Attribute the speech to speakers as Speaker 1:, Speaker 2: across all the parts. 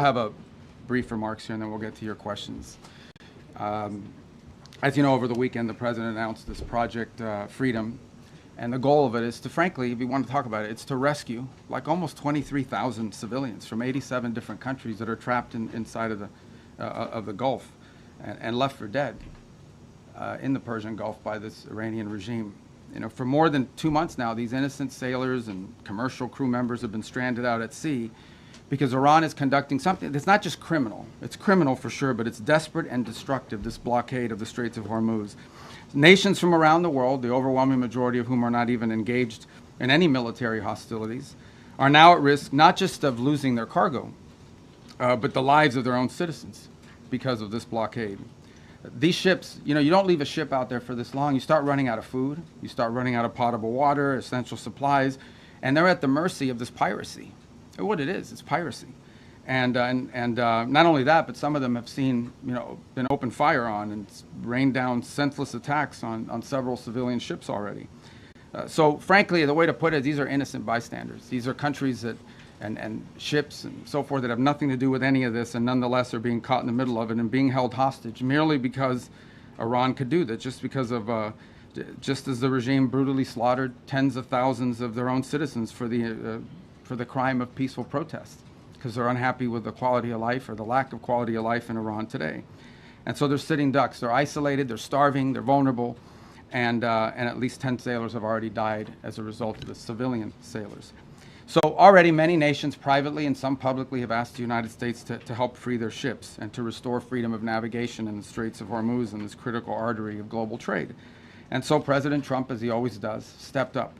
Speaker 1: have a brief remarks here, and then we'll get to your questions. As you know, over the weekend, the president announced this Project Freedom, and the goal of it is to, frankly, if you want to talk about it, it's to rescue like almost 23,000 civilians from 87 different countries that are trapped inside of the Gulf and left for dead in the Persian Gulf by this Iranian regime. You know, for more than 2 months now, these innocent sailors and commercial crew members have been stranded out at sea because Iran is conducting something that's not just criminal. It's criminal for sure, but it's desperate and destructive, this blockade of the Straits of Hormuz. Nations from around the world, the overwhelming majority of whom are not even engaged in any military hostilities, are now at risk not just of losing their cargo, but the lives of their own citizens because of this blockade. These ships, you know, you don't leave a ship out there for this long. You start running out of food, you start running out of potable water, essential supplies, and they're at the mercy of this piracy. What it is, it's piracy. And not only that, but some of them have seen, you know, been opened fire on and rained down senseless attacks on several civilian ships already. So frankly, the way to put it, these are innocent bystanders. These are countries that, and ships and so forth that have nothing to do with any of this, and nonetheless are being caught in the middle of it and being held hostage merely because Iran could do that, just because of, just as the regime brutally slaughtered tens of thousands of their own citizens for the crime of peaceful protest, because they're unhappy with the quality of life or the lack of quality of life in Iran today. And so they're sitting ducks. They're isolated, they're starving, they're vulnerable, and at least 10 sailors have already died as a result of the civilian sailors. So already many nations privately and some publicly have asked the United States to help free their ships and to restore freedom of navigation in the Straits of Hormuz and this critical artery of global trade. And so President Trump, as he always does, stepped up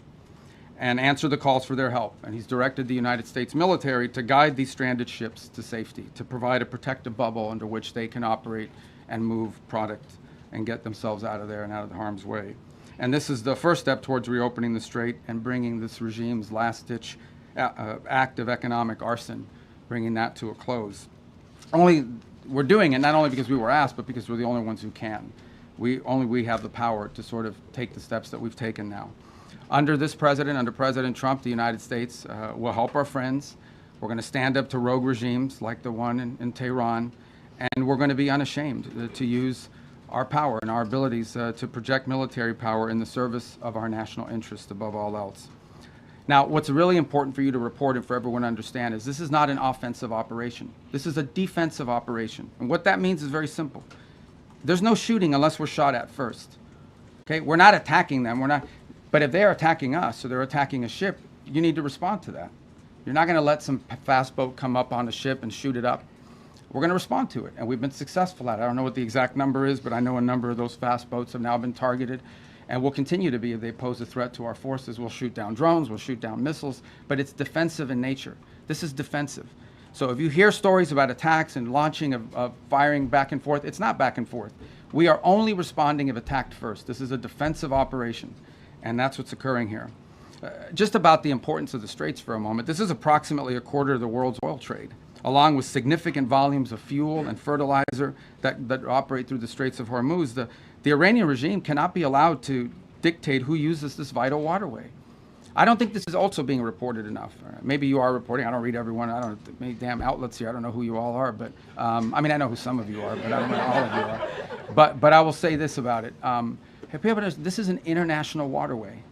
Speaker 1: and answered the calls for their help. And he's directed the United States military to guide these stranded ships to safety, to provide a protective bubble under which they can operate and move product and get themselves out of there and out of harm's way. And this is the first step towards reopening the strait and bringing this regime's last-ditch act of economic arson, bringing that to a close. We're doing it not only because we were asked, but because we're the only ones who can. Only we have the power to sort of take the steps that we've taken now. Under this president, under President Trump, the United States will help our friends. We're going to stand up to rogue regimes like the one in Tehran, and we're going to be unashamed to use our power and our abilities to project military power in the service of our national interest above all else. Now, what's really important for you to report and for everyone to understand is this is not an offensive operation. This is a defensive operation. And what that means is very simple. There's no shooting unless we're shot at first. Okay? We're not attacking them. But if they're attacking us or they're attacking a ship, you need to respond to that. You're not going to let some fast boat come up on a ship and shoot it up. We're going to respond to it, and we've been successful at it. I don't know what the exact number is, but I know a number of those fast boats have now been targeted, and will continue to be if they pose a threat to our forces. We'll shoot down drones, we'll shoot down missiles, but it's defensive in nature. This is defensive. So if you hear stories about attacks and launching of firing back and forth, it's not back and forth. We are only responding if attacked first. This is a defensive operation. And that's what's occurring here. Just about the importance of the Straits for a moment. This is approximately a quarter of the world's oil trade, along with significant volumes of fuel and fertilizer that operate through the Straits of Hormuz. The Iranian regime cannot be allowed to dictate who uses this vital waterway. I don't think this is also being reported enough. Maybe you are reporting. I don't read everyone. I don't know many damn outlets here. I don't know who you all are, but I mean, I know who some of you are, but I don't know all of you are. But I will say this about it. This is an international waterway.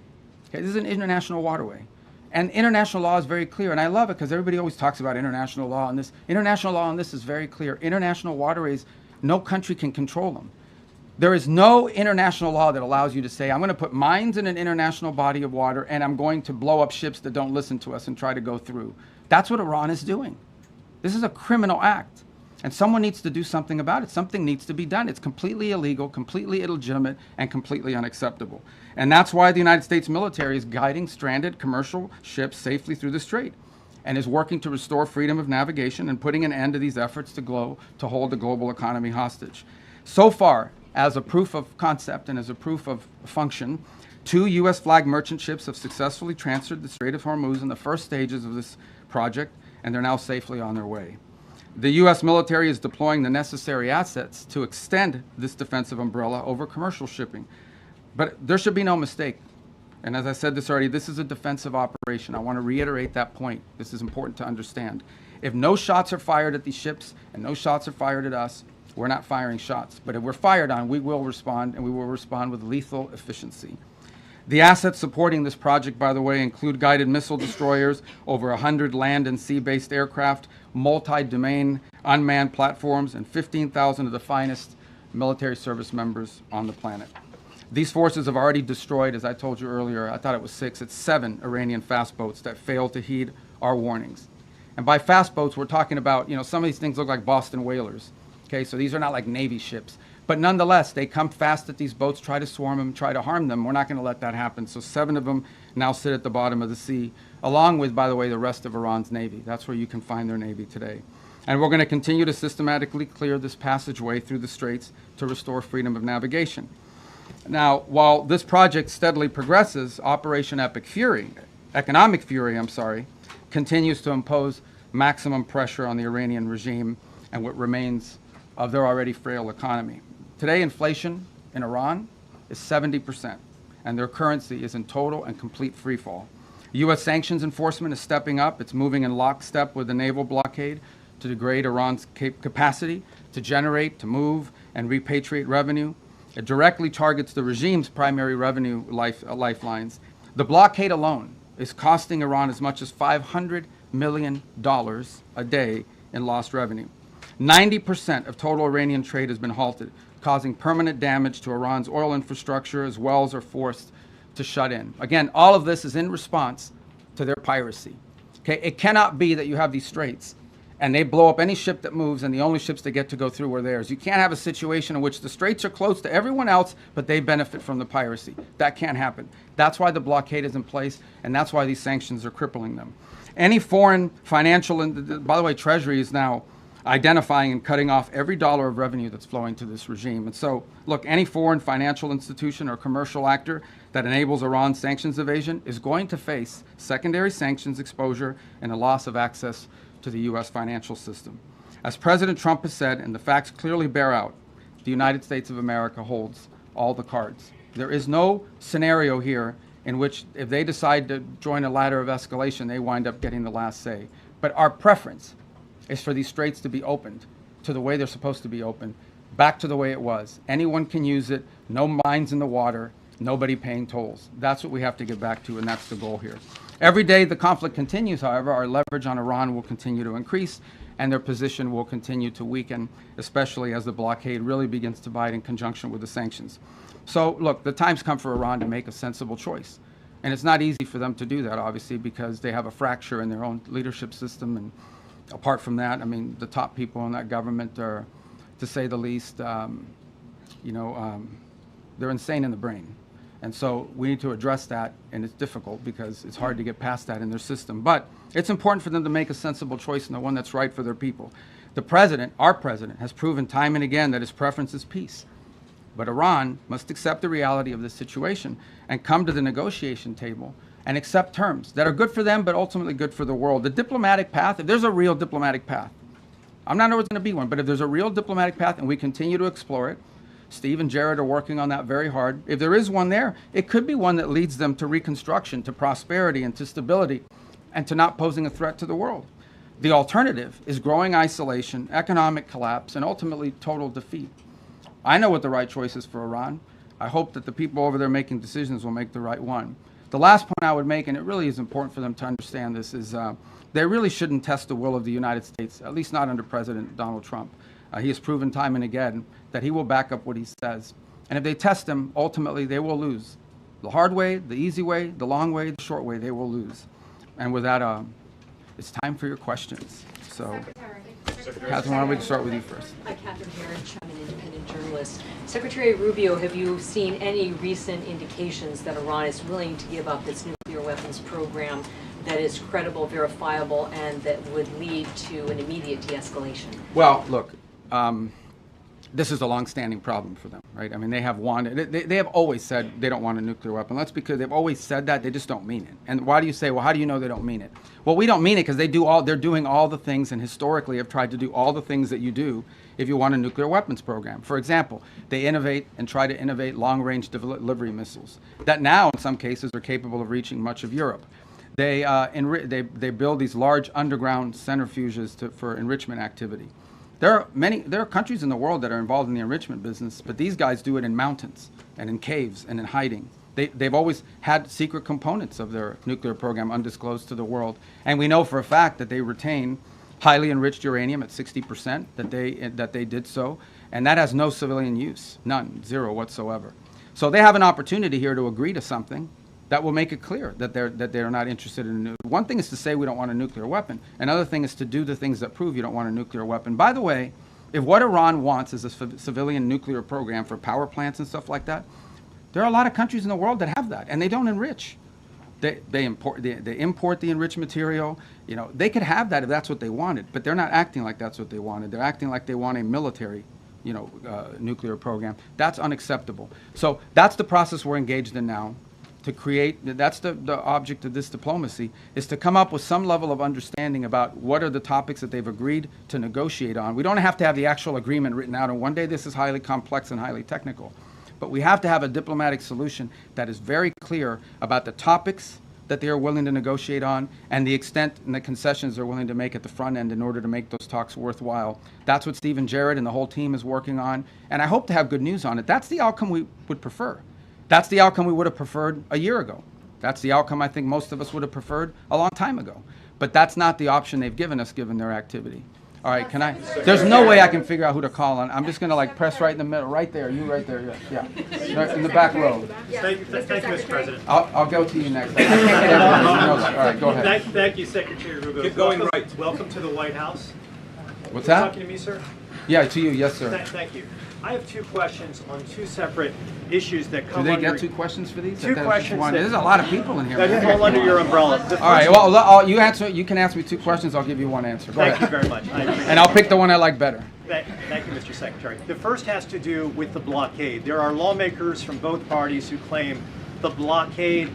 Speaker 1: Okay, this is an international waterway. And international law is very clear, and I love it because everybody always talks about international law, and this international law on this is very clear. International waterways, no country can control them. There is no international law that allows you to say, I'm going to put mines in an international body of water, and I'm going to blow up ships that don't listen to us and try to go through. That's what Iran is doing. This is a criminal act. And someone needs to do something about it. Something needs to be done. It's completely illegal, completely illegitimate, and completely unacceptable. And that's why the United States military is guiding stranded commercial ships safely through the strait and is working to restore freedom of navigation and putting an end to these efforts to hold the global economy hostage. So far, as a proof of concept and as a proof of function, 2 U.S. flag merchant ships have successfully transferred the Strait of Hormuz in the first stages of this project, and they're now safely on their way. The U.S. military is deploying the necessary assets to extend this defensive umbrella over commercial shipping. But there should be no mistake. And as I said this already, this is a defensive operation. I want to reiterate that point. This is important to understand. If no shots are fired at these ships and no shots are fired at us, we're not firing shots. But if we're fired on, we will respond, and we will respond with lethal efficiency. The assets supporting this project, by the way, include guided missile destroyers, over 100 land and sea-based aircraft, multi-domain unmanned platforms, and 15,000 of the finest military service members on the planet. These forces have already destroyed, as I told you earlier, I thought it was 6, it's 7 Iranian fast boats that failed to heed our warnings. And by fast boats, we're talking about, some of these things look like Boston whalers. Okay, so these are not like Navy ships. But nonetheless, they come fast at these boats, try to swarm them, try to harm them. We're not going to let that happen. So 7 of them now sit at the bottom of the sea, along with, by the way, the rest of Iran's Navy. That's where you can find their Navy today. And we're going to continue to systematically clear this passageway through the straits to restore freedom of navigation. Now, while this project steadily progresses, Operation Economic Fury, continues to impose maximum pressure on the Iranian regime and what remains of their already frail economy. Today, inflation in Iran is 70%, and their currency is in total and complete freefall. U.S. sanctions enforcement is stepping up. It's moving in lockstep with the naval blockade to degrade Iran's capacity to generate, to move, and repatriate revenue. It directly targets the regime's primary revenue lifelines. The blockade alone is costing Iran as much as $500 million a day in lost revenue. 90% of total Iranian trade has been halted, causing permanent damage to Iran's oil infrastructure as wells are forced to shut in. Again, all of this is in response to their piracy. Okay, it cannot be that you have these straits and they blow up any ship that moves and the only ships that get to go through are theirs. You can't have a situation in which the straits are closed to everyone else, but they benefit from the piracy. That can't happen. That's why the blockade is in place, and that's why these sanctions are crippling them. Any foreign financial, and by the way, Treasury is now identifying and cutting off every dollar of revenue that's flowing to this regime. And so, look, any foreign financial institution or commercial actor that enables Iran's sanctions evasion is going to face secondary sanctions exposure and a loss of access to the U.S. financial system. As President Trump has said, and the facts clearly bear out, the United States of America holds all the cards. There is no scenario here in which if they decide to join a ladder of escalation, they wind up getting the last say. But our preference is for these straits to be opened to the way they're supposed to be opened, back to the way it was. Anyone can use it, no mines in the water, nobody paying tolls. That's what we have to get back to, and that's the goal here. Every day the conflict continues, however, our leverage on Iran will continue to increase, and their position will continue to weaken, especially as the blockade really begins to bite in conjunction with the sanctions. So, look, the time's come for Iran to make a sensible choice. And it's not easy for them to do that, obviously, because they have a fracture in their own leadership system. And apart from that, I mean, the top people in that government are, to say the least, they're insane in the brain. And so we need to address that, and it's difficult because it's hard to get past that in their system. But it's important for them to make a sensible choice and the one that's right for their people. The president, our president, has proven time and again that his preference is peace. But Iran must accept the reality of this situation and come to the negotiation table and accept terms that are good for them, but ultimately good for the world. The diplomatic path, if there's a real diplomatic path, I'm not sure there's going to be one, but if there's a real diplomatic path and we continue to explore it, Steve and Jared are working on that very hard. If there is one there, it could be one that leads them to reconstruction, to prosperity, and to stability, and to not posing a threat to the world. The alternative is growing isolation, economic collapse, and ultimately total defeat. I know what the right choice is for Iran. I hope that the people over there making decisions will make the right one. The last point I would make, and it really is important for them to understand this, is they really shouldn't test the will of the United States, at least not under President Donald Trump. He has proven time and again that he will back up what he says. And if they test him, ultimately they will lose. The hard way, the easy way, the long way, the short way, they will lose. And with that, it's time for your questions. So, Catherine, why don't we start with you first?
Speaker 2: Hi, Catherine Herridge. I'm an independent journalist. Secretary Rubio, have you seen any recent indications that Iran is willing to give up its nuclear weapons program that is credible, verifiable, and that would lead to an immediate de-escalation?
Speaker 1: Well, look, this is a long-standing problem for them, right? I mean, they have wanted, they have always said they don't want a nuclear weapon. That's because they've always said that, they just don't mean it. And why do you say, well, how do you know they don't mean it? Well, we don't mean it because they're doing all the things, and historically have tried to do all the things that you do if you want a nuclear weapons program. For example, they innovate and try to innovate long-range delivery missiles that now, in some cases, are capable of reaching much of Europe. They build these large underground centrifuges for enrichment activity. There are countries in the world that are involved in the enrichment business, but these guys do it in mountains and in caves and in hiding. They've always had secret components of their nuclear program undisclosed to the world, and we know for a fact that they retain highly enriched uranium at 60%, that they did so, and that has no civilian use, none, zero whatsoever. So they have an opportunity here to agree to something that will make it clear that they're not interested in one thing is to say we don't want a nuclear weapon. Another thing is to do the things that prove you don't want a nuclear weapon. By the way, if what Iran wants is a civilian nuclear program for power plants and stuff like that, there are a lot of countries in the world that have that, and they don't enrich. They import the enriched material. You know, they could have that if that's what they wanted, but they're not acting like that's what they wanted. They're acting like they want a military, nuclear program. That's unacceptable. So that's the process we're engaged in now. To create, that's the object of this diplomacy, is to come up with some level of understanding about what are the topics that they've agreed to negotiate on. We don't have to have the actual agreement written out, and one day this is highly complex and highly technical. But we have to have a diplomatic solution that is very clear about the topics that they are willing to negotiate on and the extent and the concessions they're willing to make at the front end in order to make those talks worthwhile. That's what Stephen Jarrett and the whole team is working on, and I hope to have good news on it. That's the outcome we would prefer. That's the outcome we would have preferred a year ago. That's the outcome I think most of us would have preferred a long time ago. But that's not the option they've given us given their activity. All right, there's no way I can figure out who to call on. I'm just going to press right in the middle, right there, you right there, yeah. Right in the back row.
Speaker 3: Thank you, Mr. President.
Speaker 1: I'll go to you next. I can't get everyone. All right, go ahead.
Speaker 3: Thank you, Secretary Rubio.
Speaker 4: Keep going right.
Speaker 3: Welcome to the White House.
Speaker 1: What's
Speaker 3: You're
Speaker 1: that?
Speaker 3: talking to me, sir?
Speaker 1: Yeah, to you, yes, sir.
Speaker 3: Thank you. I have two questions on two separate issues that come
Speaker 1: Do they
Speaker 3: under...
Speaker 1: get two questions for these?
Speaker 3: Two questions that-
Speaker 1: There's a lot of people in here.
Speaker 3: that fall under your umbrella. The
Speaker 1: All right,
Speaker 3: first-
Speaker 1: well, you can ask me two questions. I'll give you one answer. Go
Speaker 3: Thank you
Speaker 1: ahead.
Speaker 3: very much. I appreciate
Speaker 1: And I'll pick the one I like better.
Speaker 3: Thank you, Mr. Secretary. The first has to do with the blockade. There are lawmakers from both parties who claim the blockade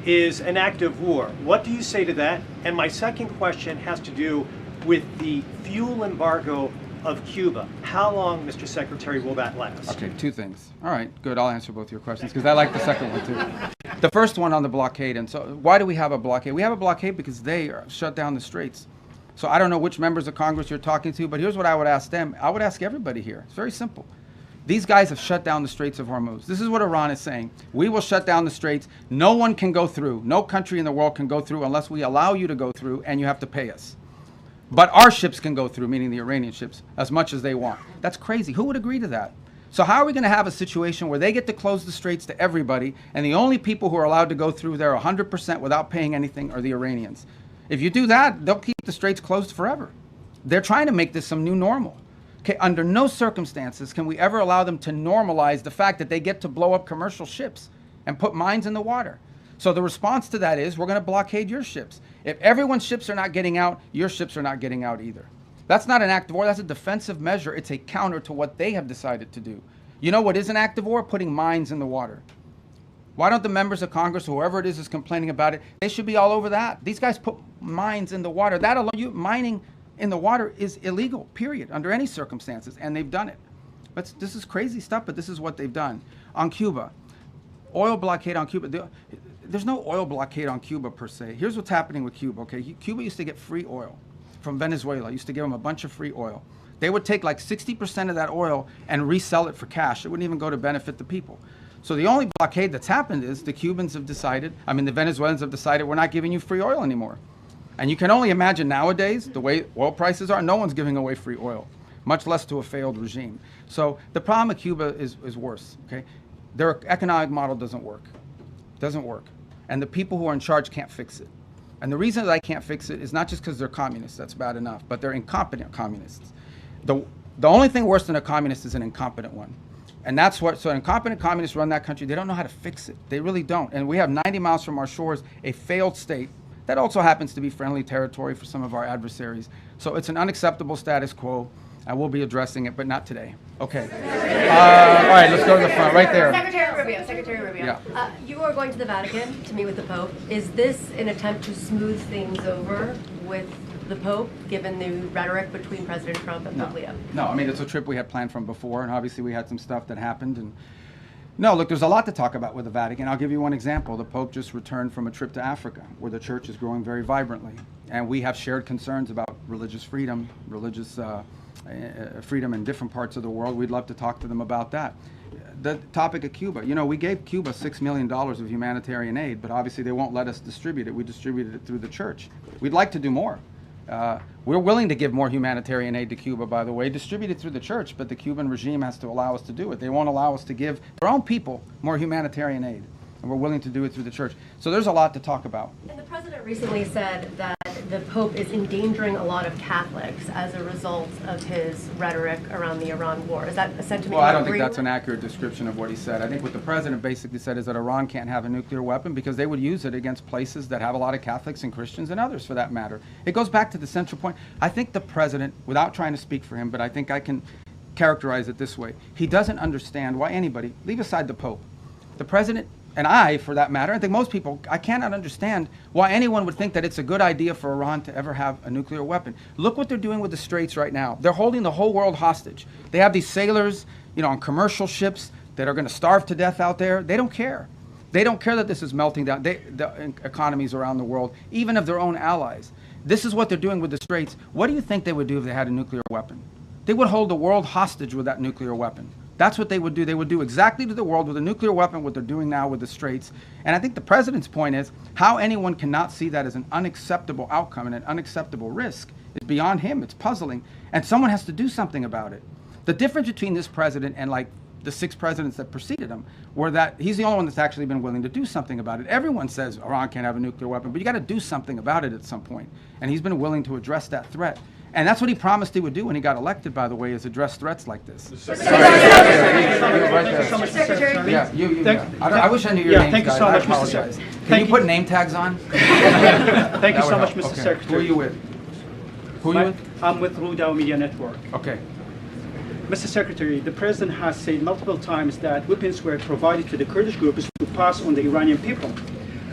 Speaker 3: is an act of war. What do you say to that? And my second question has to do with the fuel embargo of Cuba. How long, Mr. Secretary, will that last?
Speaker 1: Okay, two things. All right, good. I'll answer both your questions because I like the second one too. The first one on the blockade. And so why do we have a blockade? We have a blockade because they shut down the straits. So I don't know which members of Congress you're talking to, but here's what I would ask them. I would ask everybody here. It's very simple. These guys have shut down the Straits of Hormuz. This is what Iran is saying. We will shut down the straits. No one can go through. No country in the world can go through unless we allow you to go through, and you have to pay us. But our ships can go through, meaning the Iranian ships, as much as they want. That's crazy. Who would agree to that? So how are we going to have a situation where they get to close the straits to everybody, and the only people who are allowed to go through there 100% without paying anything are the Iranians? If you do that, they'll keep the straits closed forever. They're trying to make this some new normal. Okay, under no circumstances can we ever allow them to normalize the fact that they get to blow up commercial ships and put mines in the water. So the response to that is we're going to blockade your ships. If everyone's ships are not getting out, your ships are not getting out either. That's not an act of war. That's a defensive measure. It's a counter to what they have decided to do. You know what is an act of war? Putting mines in the water. Why don't the members of Congress, whoever it is complaining about it, they should be all over that. These guys put mines in the water. That alone, mining in the water is illegal, period, under any circumstances, and they've done it. But this is crazy stuff, but this is what they've done. On Cuba, oil blockade on Cuba. There's no oil blockade on Cuba per se. Here's what's happening with Cuba, okay? Cuba used to get free oil from Venezuela. Used to give them a bunch of free oil. They would take like 60% of that oil and resell it for cash. It wouldn't even go to benefit the people. So the only blockade that's happened is the the Venezuelans have decided we're not giving you free oil anymore. And you can only imagine nowadays, the way oil prices are, no one's giving away free oil, much less to a failed regime. So the problem with Cuba is worse, okay? Their economic model doesn't work. Doesn't work. And the people who are in charge can't fix it. And the reason that I can't fix it is not just because they're communists, that's bad enough, but they're incompetent communists. The only thing worse than a communist is an incompetent one. And that's what, so incompetent communists run that country. They don't know how to fix it. They really don't. And we have 90 miles from our shores, a failed state that also happens to be friendly territory for some of our adversaries. So it's an unacceptable status quo, and we'll be addressing it, but not today. Okay. All right, let's go to the front, right there.
Speaker 5: Secretary Rubio.
Speaker 1: Yeah.
Speaker 5: You are going to the Vatican to meet with the Pope. Is this an attempt to smooth things over with the Pope, given the rhetoric between President Trump and Pope Leo?
Speaker 1: No, I mean, it's a trip we had planned from before, and obviously we had some stuff that happened, and No, look, there's a lot to talk about with the Vatican. I'll give you one example. The Pope just returned from a trip to Africa, where the church is growing very vibrantly. And we have shared concerns about religious freedom, freedom in different parts of the world. We'd love to talk to them about that. The topic of Cuba, we gave Cuba $6 million of humanitarian aid, but obviously they won't let us distribute it. We distributed it through the church. We'd like to do more. We're willing to give more humanitarian aid to Cuba, by the way, distributed through the church, but the Cuban regime has to allow us to do it. They won't allow us to give their own people more humanitarian aid, and we're willing to do it through the church. So there's a lot to talk about.
Speaker 5: And the president recently said that the Pope is endangering a lot of Catholics as a result of his rhetoric around the Iran war. Is that a sentiment
Speaker 1: Well, I
Speaker 5: you
Speaker 1: don't think
Speaker 5: agree
Speaker 1: that's
Speaker 5: with?
Speaker 1: an accurate description of what he said. I think what the president basically said is that Iran can't have a nuclear weapon because they would use it against places that have a lot of Catholics and Christians and others for that matter. It goes back to the central point. I think the president, without trying to speak for him, but I think I can characterize it this way. He doesn't understand why anybody, leave aside the Pope, the president, and I, for that matter, I think most people, I cannot understand why anyone would think that it's a good idea for Iran to ever have a nuclear weapon. Look what they're doing with the Straits right now. They're holding the whole world hostage. They have these sailors, on commercial ships that are going to starve to death out there. They don't care. They don't care that this is melting down the economies around the world, even of their own allies. This is what they're doing with the Straits. What do you think they would do if they had a nuclear weapon? They would hold the world hostage with that nuclear weapon. That's what they would do. They would do exactly to the world with a nuclear weapon what they're doing now with the Straits. And I think the president's point is how anyone cannot see that as an unacceptable outcome and an unacceptable risk is beyond him. It's puzzling. And someone has to do something about it. The difference between this president and like the 6 presidents that preceded him were that he's the only one that's actually been willing to do something about it. Everyone says Iran can't have a nuclear weapon, but you got to do something about it at some point. And he's been willing to address that threat. And that's what he promised he would do when he got elected, by the way, is address threats like this.
Speaker 5: Secretary.
Speaker 1: Yeah, I wish I knew your names,
Speaker 3: thank you
Speaker 1: guys.
Speaker 3: so
Speaker 1: I
Speaker 3: much, Mr.
Speaker 1: apologize.
Speaker 3: Secretary.
Speaker 1: Can you put name tags on?
Speaker 3: Thank you
Speaker 1: That
Speaker 3: so
Speaker 1: would
Speaker 3: much,
Speaker 1: help.
Speaker 3: Mr.
Speaker 1: Okay.
Speaker 3: Secretary.
Speaker 1: Who are you with? Who are you with?
Speaker 4: I'm with Rubio Media Network.
Speaker 1: Okay.
Speaker 4: Mr. Secretary, the President has said multiple times that weapons were provided to the Kurdish groups to pass on the Iranian people.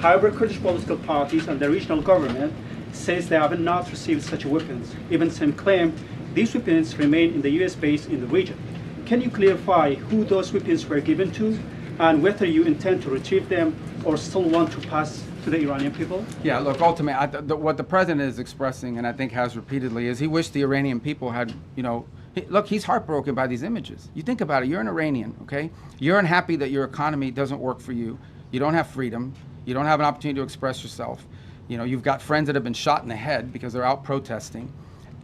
Speaker 4: However, Kurdish political parties and the regional government says they have not received such weapons. Even some claim these weapons remain in the U.S. base in the region. Can you clarify who those weapons were given to and whether you intend to retrieve them or still want to pass to the Iranian people?
Speaker 1: Yeah, look, ultimately, what the president is expressing, and I think has repeatedly, is he wished the Iranian people had, look, he's heartbroken by these images. You think about it, you're an Iranian, okay? You're unhappy that your economy doesn't work for you. You don't have freedom. You don't have an opportunity to express yourself. You've got friends that have been shot in the head because they're out protesting.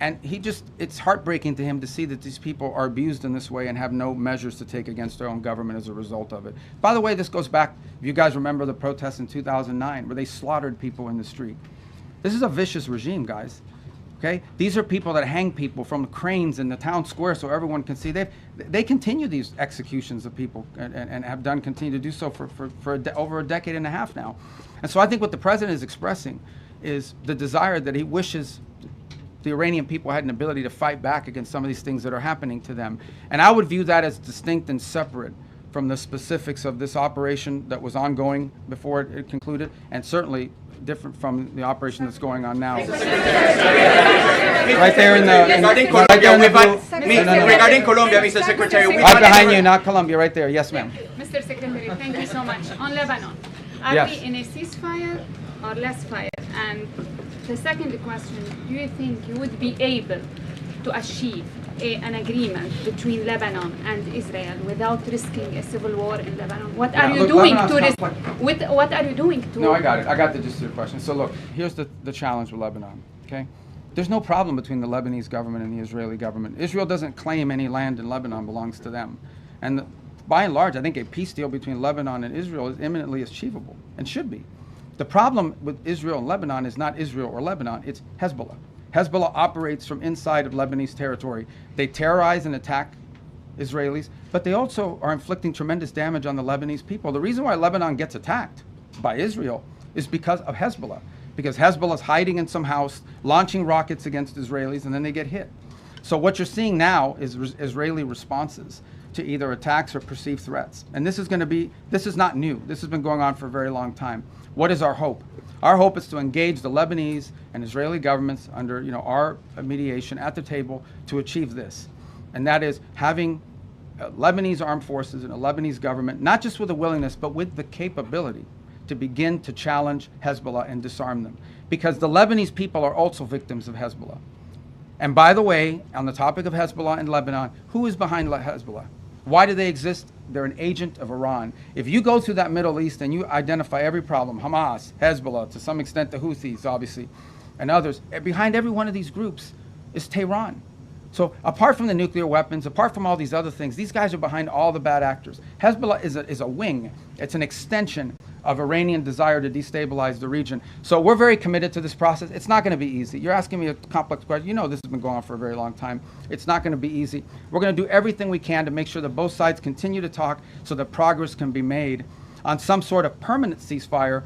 Speaker 1: And it's heartbreaking to him to see that these people are abused in this way and have no measures to take against their own government as a result of it. By the way, this goes back, if you guys remember the protests in 2009 where they slaughtered people in the street. This is a vicious regime, guys. Okay? These are people that hang people from cranes in the town square so everyone can see. They continue these executions of people and have continue to do so for over a decade and a half now. And so I think what the president is expressing is the desire that he wishes the Iranian people had an ability to fight back against some of these things that are happening to them. And I would view that as distinct and separate from the specifics of this operation that was ongoing before it concluded, and certainly different from the operation that's going on now. Right there in the...
Speaker 6: Regarding Colombia, Mr. Secretary, we
Speaker 1: Right behind you, not Colombia, right there. Yes, ma'am.
Speaker 7: Mr. Secretary, thank you so much. On Lebanon, are
Speaker 1: Yes.
Speaker 7: we in a ceasefire or less fire? And the second question, do you think you would be able to achieve an agreement between Lebanon and Israel without risking a civil war in Lebanon? What are
Speaker 1: Yeah,
Speaker 7: you
Speaker 1: look,
Speaker 7: doing
Speaker 1: Lebanon's
Speaker 7: to risk?
Speaker 1: complex.
Speaker 7: What are you doing to?
Speaker 1: No, I got it. I got the gist of your question. So look, here's the challenge with Lebanon, okay? There's no problem between the Lebanese government and the Israeli government. Israel doesn't claim any land in Lebanon belongs to them. And by and large, I think a peace deal between Lebanon and Israel is imminently achievable and should be. The problem with Israel and Lebanon is not Israel or Lebanon, it's Hezbollah. Hezbollah operates from inside of Lebanese territory. They terrorize and attack Israelis, but they also are inflicting tremendous damage on the Lebanese people. The reason why Lebanon gets attacked by Israel is because of Hezbollah, because Hezbollah is hiding in some house, launching rockets against Israelis, and then they get hit. So what you're seeing now is Israeli responses to either attacks or perceived threats. And this is not new. This has been going on for a very long time. What is our hope? Our hope is to engage the Lebanese and Israeli governments under our mediation at the table to achieve this. And that is having Lebanese armed forces and a Lebanese government, not just with the willingness, but with the capability to begin to challenge Hezbollah and disarm them. Because the Lebanese people are also victims of Hezbollah. And by the way, on the topic of Hezbollah in Lebanon, who is behind Hezbollah? Why do they exist? They're an agent of Iran. If you go through that Middle East and you identify every problem, Hamas, Hezbollah, to some extent the Houthis, obviously, and others, behind every one of these groups is Tehran. So apart from the nuclear weapons, apart from all these other things, these guys are behind all the bad actors. Hezbollah is a wing. It's an extension of Iranian desire to destabilize the region. So we're very committed to this process. It's not going to be easy. You're asking me a complex question. You know this has been going on for a very long time. It's not going to be easy. We're going to do everything we can to make sure that both sides continue to talk so that progress can be made on some sort of permanent ceasefire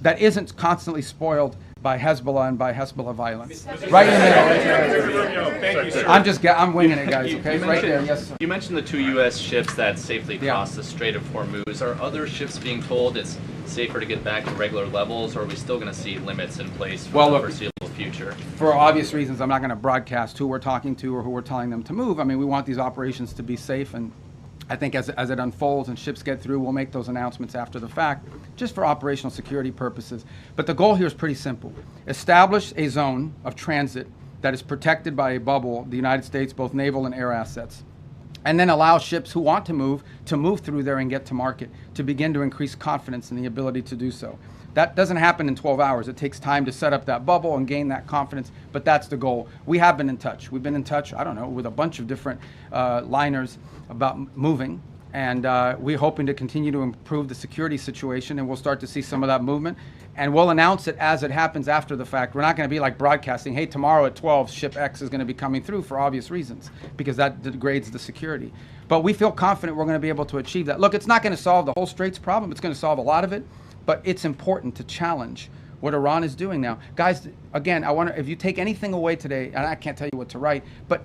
Speaker 1: that isn't constantly spoiled by Hezbollah and by Hezbollah violence. Right in the middle.
Speaker 3: Thank you, sir.
Speaker 1: I'm winging it, guys, okay? Right there, yes, sir.
Speaker 6: You mentioned the 2 U.S. ships that safely
Speaker 1: Yeah.
Speaker 6: crossed the Strait of Hormuz. Are other ships being told it's safer to get back to regular levels, or are we still going to see limits in place for
Speaker 1: Well,
Speaker 6: the
Speaker 1: look,
Speaker 6: foreseeable future?
Speaker 1: For obvious reasons, I'm not going to broadcast who we're talking to or who we're telling them to move. I mean, we want these operations to be safe, and I think as it unfolds and ships get through, we'll make those announcements after the fact, just for operational security purposes. But the goal here is pretty simple. Establish a zone of transit that is protected by a bubble, the United States, both naval and air assets, and then allow ships who want to move through there and get to market, to begin to increase confidence in the ability to do so. That doesn't happen in 12 hours. It takes time to set up that bubble and gain that confidence, but that's the goal. We have been in touch. We've been in touch, I don't know, with a bunch of different liners about moving, and we're hoping to continue to improve the security situation, and we'll start to see some of that movement, and we'll announce it as it happens after the fact. We're not going to be like broadcasting, hey, tomorrow at 12, ship X is going to be coming through, for obvious reasons, because that degrades the security. But we feel confident we're going to be able to achieve that. Look, it's not going to solve the whole Straits problem. It's going to solve a lot of it, but it's important to challenge what Iran is doing now. Guys, again, I wonder if you take anything away today, and I can't tell you what to write, but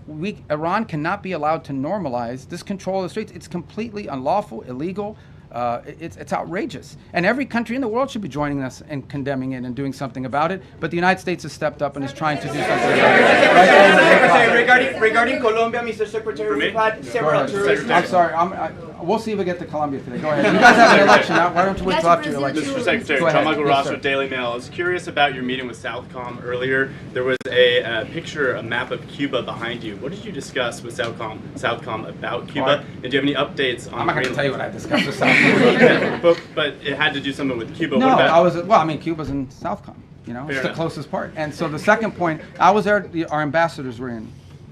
Speaker 1: Iran cannot be allowed to normalize this control of the Straits. It's completely unlawful, illegal. It's outrageous. And every country in the world should be joining us and condemning it and doing something about it. But the United States has stepped up and is trying to do something about it.
Speaker 6: Regarding Colombia, Mr. Secretary, we've had several tourists.
Speaker 1: I'm sorry. We'll see if we get to Colombia today. Go ahead. You guys have an election now. Why don't you wait till after your election?
Speaker 8: Mr. Secretary,
Speaker 1: Go ahead.
Speaker 8: Tom Michael
Speaker 1: Yes,
Speaker 8: Ross
Speaker 1: sir.
Speaker 8: with Daily Mail. I was curious about your meeting with Southcom earlier. There was a picture, a map of Cuba behind you. What did you discuss with Southcom about Cuba?
Speaker 1: Right.
Speaker 8: And do you have any updates on
Speaker 1: I'm not going to
Speaker 8: Greenland?
Speaker 1: tell you what I discussed with South.
Speaker 8: but it had to do something with Cuba.
Speaker 1: No,
Speaker 8: What about,
Speaker 1: Cuba's in Southcom. You know,
Speaker 8: Fair
Speaker 1: it's the
Speaker 8: enough.
Speaker 1: closest part. And so the second point, I was there. Our ambassadors were in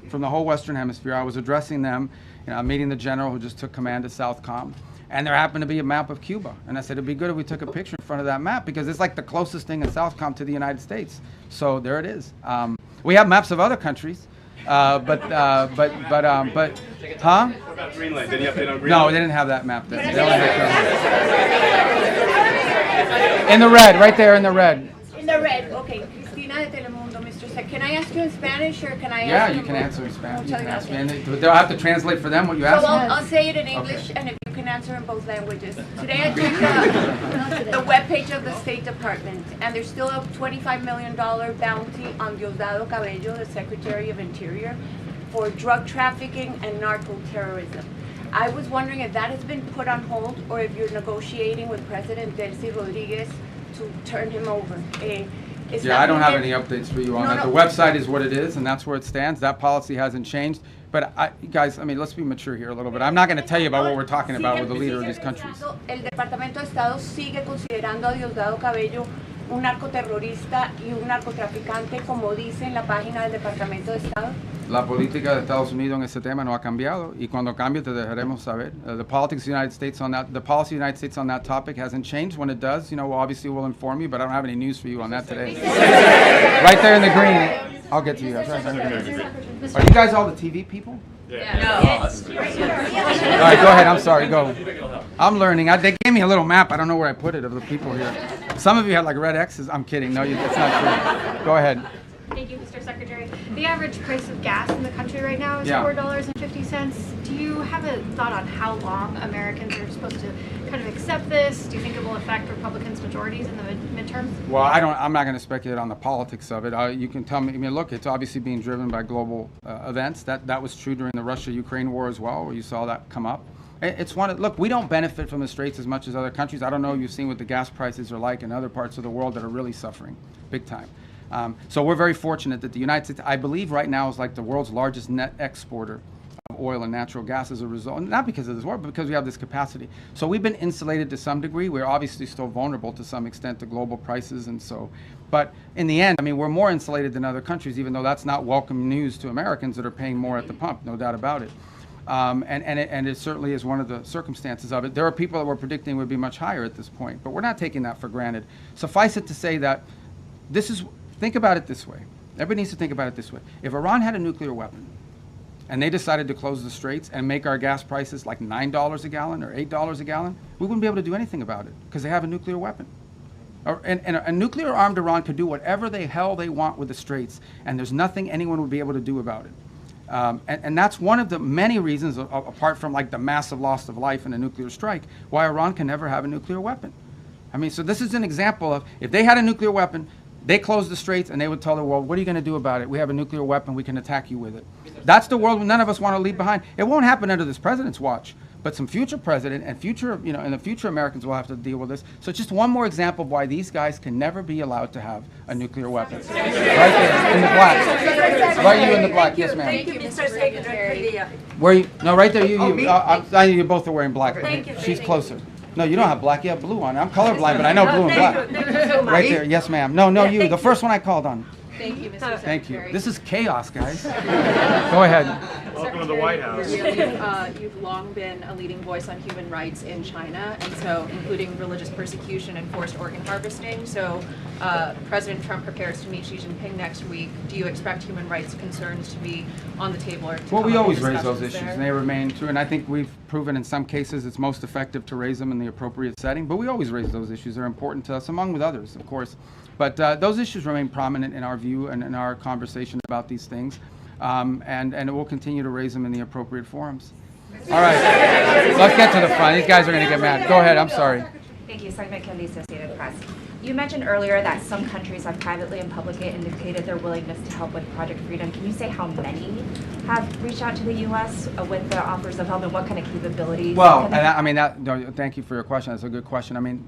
Speaker 1: from the whole Western Hemisphere. I was addressing them. You know, I'm meeting the general who just took command of Southcom. And there happened to be a map of Cuba. And I said, it'd be good if we took a picture in front of that map, because it's like the closest thing in Southcom to the United States. So there it is. We have maps of other countries, huh?
Speaker 8: what about Greenland? Any update on Greenland?
Speaker 1: No, they didn't have that map then. They only had in the red, right there in the red.
Speaker 9: In the red, okay. Cristina de Telemundo, Mr. Sec. Can I ask you in Spanish or can I ask
Speaker 1: Yeah,
Speaker 9: you
Speaker 1: you
Speaker 9: in
Speaker 1: can
Speaker 9: both?
Speaker 1: answer in Spanish. You
Speaker 9: Okay.
Speaker 1: can ask me. And they'll have to translate for them what you
Speaker 9: So
Speaker 1: ask me.
Speaker 9: I'll say it in English,
Speaker 1: Okay.
Speaker 9: and if you can answer in both languages. Today I checked the webpage of the State Department, and there's still a $25 million bounty on Diosdado Cabello, the Secretary of Interior, for drug trafficking and narco-terrorism. I was wondering if that has been put on hold, or if you're negotiating with President Delcy Rodriguez to turn him over.
Speaker 1: Yeah, I don't have any updates for you on that. The website is what it is, and that's where it stands. That policy hasn't changed. But guys, I mean, let's be mature here a little bit. I'm not going to tell you about what we're talking about with the leader of these countries.
Speaker 9: El Departamento de Estado sigue considerando a Diosdado Cabello un narcoterrorista y un narcotraficante, como dice en la página del Departamento de Estado.
Speaker 1: La política de Estados Unidos en ese tema no ha cambiado, y cuando cambie te dejaremos saber. The politics of the United States on that, the policy of the United States on that topic hasn't changed. When it does, you know, obviously we'll inform you, but I don't have any news for you on that today. Right there in the green. I'll get to you guys. Right there in the green. Are you guys all the TV people?
Speaker 8: Yeah.
Speaker 1: All right, go ahead. I'm sorry. Go. I'm learning. They gave me a little map. I don't know where I put it of the people here. Some of you had like red X's. I'm kidding. No, it's not true. Go ahead.
Speaker 10: Thank you, Mr. Secretary. The average price of gas in the country right now is $4.50. Do you have a thought on how long Americans are supposed to kind of accept this? Do you think it will affect Republicans' majorities in the midterms?
Speaker 1: Well, I'm not going to speculate on the politics of it. You can tell me. I mean, look, it's obviously being driven by global events. That was true during the Russia-Ukraine war as well, where you saw that come up. It's look, we don't benefit from the straits as much as other countries. I don't know if you've seen what the gas prices are like in other parts of the world that are really suffering big time. So we're very fortunate that the United States, I believe right now, is like the world's largest net exporter of oil and natural gas as a result, not because of this war, but because we have this capacity. So we've been insulated to some degree. We're obviously still vulnerable to some extent to global prices, and so, but in the end, I mean, we're more insulated than other countries, even though that's not welcome news to Americans that are paying more at the pump, no doubt about it. And it certainly is one of the circumstances of it. There are people that were predicting would be much higher at this point, but we're not taking that for granted. Suffice it to say that think about it this way. Everybody needs to think about it this way. If Iran had a nuclear weapon and they decided to close the straits and make our gas prices like $9 a gallon or $8 a gallon, we wouldn't be able to do anything about it because they have a nuclear weapon. And a nuclear armed Iran could do whatever the hell they want with the straits, and there's nothing anyone would be able to do about it. And that's one of the many reasons, apart from like the massive loss of life in a nuclear strike, why Iran can never have a nuclear weapon. I mean, so this is an example of, if they had a nuclear weapon, they closed the straits and they would tell the world, what are you going to do about it? We have a nuclear weapon, we can attack you with it. That's the world none of us want to leave behind. It won't happen under this president's watch, but some future president and future, and the future Americans will have to deal with this. So it's just one more example of why these guys can never be allowed to have a nuclear weapon. Right there, in the black. Right, you in the black, yes ma'am.
Speaker 2: Thank you, Mr. Secretary.
Speaker 1: Where you, no, right there, you both are wearing black.
Speaker 2: Thank you.
Speaker 1: She's closer. No, you don't have black, you have blue on. I'm colorblind, but I know blue and black.
Speaker 2: Thank you so much.
Speaker 1: Right there, yes ma'am. No, you, the first one I called on.
Speaker 9: Thank you, Mr. Secretary.
Speaker 1: Thank you. This is chaos, guys. Go ahead.
Speaker 11: Welcome to the White House.
Speaker 12: You've long been a leading voice on human rights in China, and so including religious persecution and forced organ harvesting. So President Trump prepares to meet Xi Jinping next week. Do you expect human rights concerns to be on the table? Or
Speaker 1: Well, we always raise those issues, and they remain true. And I think we've proven in some cases it's most effective to raise them in the appropriate setting. But we always raise those issues. They're important to us, among with others, of course. But those issues remain prominent in our view and in our conversation about these things. And we'll continue to raise them in the appropriate forums. All right, let's get to the front. These guys are going to get mad. Go ahead, I'm sorry.
Speaker 13: Thank you, Simon Kelly, Associated Press. You mentioned earlier that some countries have privately and publicly indicated their willingness to help with Project Freedom. Can you say how many have reached out to the U.S. with the offers of help, and what kind of capabilities?
Speaker 1: Well, thank you for your question. That's a good question. I mean,